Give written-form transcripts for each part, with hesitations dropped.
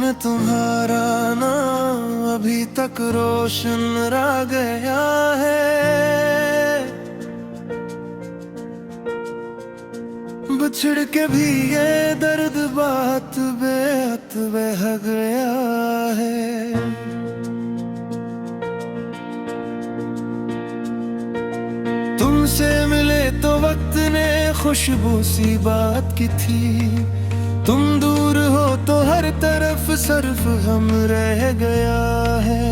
में तुम्हारा नाम अभी तक रोशन रह गया है। बिछड़ के भी ये दर्द बात बेहद बह गया है। तुमसे मिले तो वक्त ने खुशबू सी बात की थी। तुम दूर हो तो हर तरफ सर्फ हम रह गया है।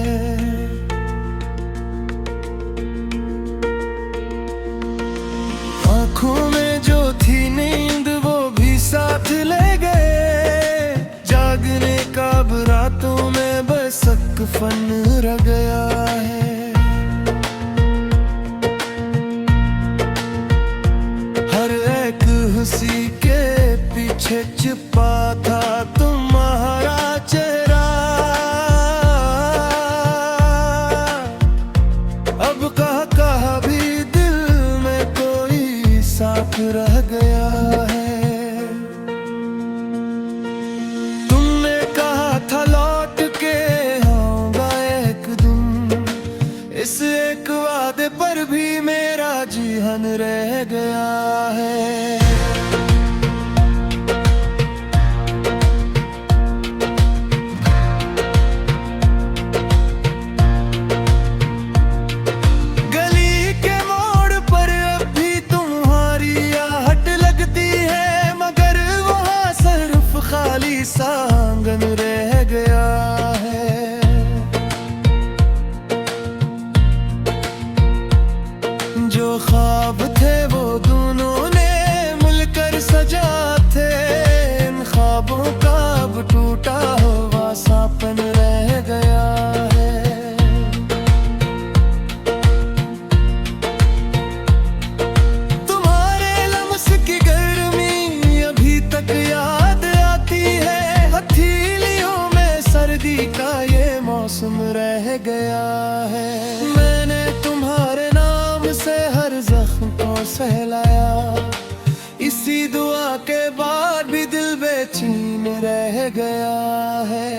आँखों में जो थी नींद वो भी साथ ले गए। जागने का अब रातों में बस एक फन रह गया है। हर एक हंसी के पीछे छिपा था तुम्हारा चेहरा। अब कहा भी दिल में कोई साथ रह गया है। तुमने कहा था लौट के आऊंगा एक दिन। इस एक वादे पर भी मेरा जीवन रह गया है। खाली सा आंगन रह गया है। जो ख्वाब थे वो दोनों ने मिलकर सजा थे। इन ख्वाबों का अब टूटा हुआ सापन रह गया है। तुम्हारे लम्स की गर्मी अभी तक याद हथेलियों में सर्दी का ये मौसम रह गया है। मैंने तुम्हारे नाम से हर जख्म को सहलाया। इसी दुआ के बाद भी दिल बेचैन रह गया है।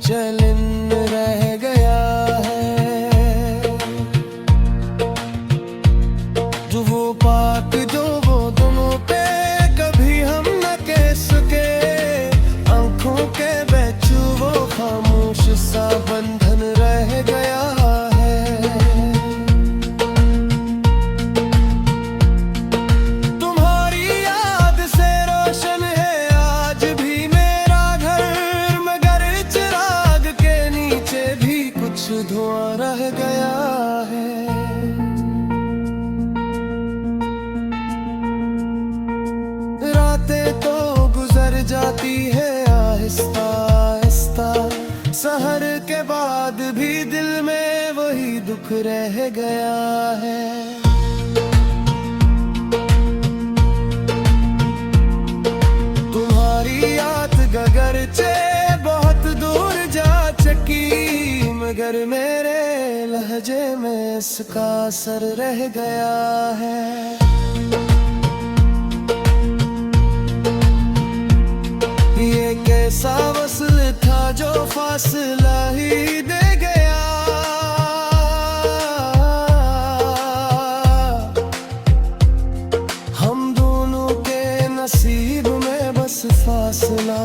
चलन रह गया है। जो वो बात जो वो दोनों पे कभी हम न कह सके। आंखों के बेचू वो खामोश सा बंधन रह गया है। तुम्हारी याद से रोशन है आज भी मेरा घर। मगर भी कुछ धुआं रह गया है। रातें तो गुजर जाती है आहिस्ता आहिस्ता। सहर के बाद भी दिल में वही दुख रह गया है। तुम्हारी याद गगरचे बहुत दूर जा चकी। मगर मेरे लहजे में इसका असर रह गया है। ये कैसा वस्ल था जो फासला ही दे गया। हम दोनों के नसीब में बस फासला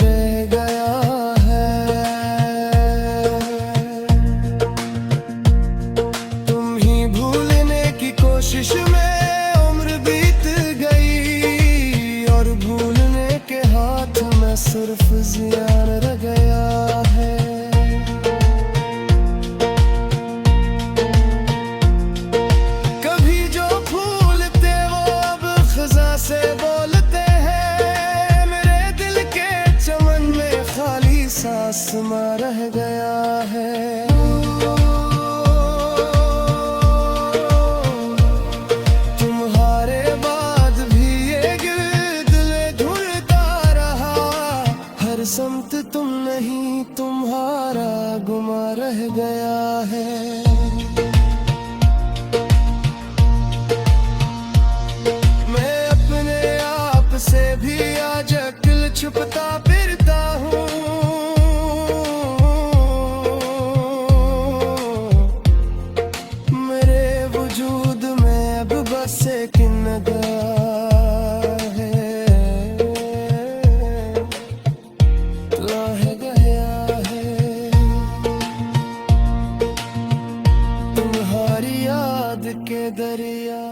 रह गया है। तुम ही भूलने की कोशिश में उम्र बीत गई। और भूलने के हाथ में सिर्फ जिया आसमां रह गया है। तुम्हारे बाद भी ये गिर्द ढूंढता रहा, हर समत तुम नहीं तुम्हारा गुमा रह गया है। से भी आज अक्ल छुपता फिरता हूँ, मेरे वजूद में अब बस एक निगाह है, रह गया है तुम्हारी याद के दरिया।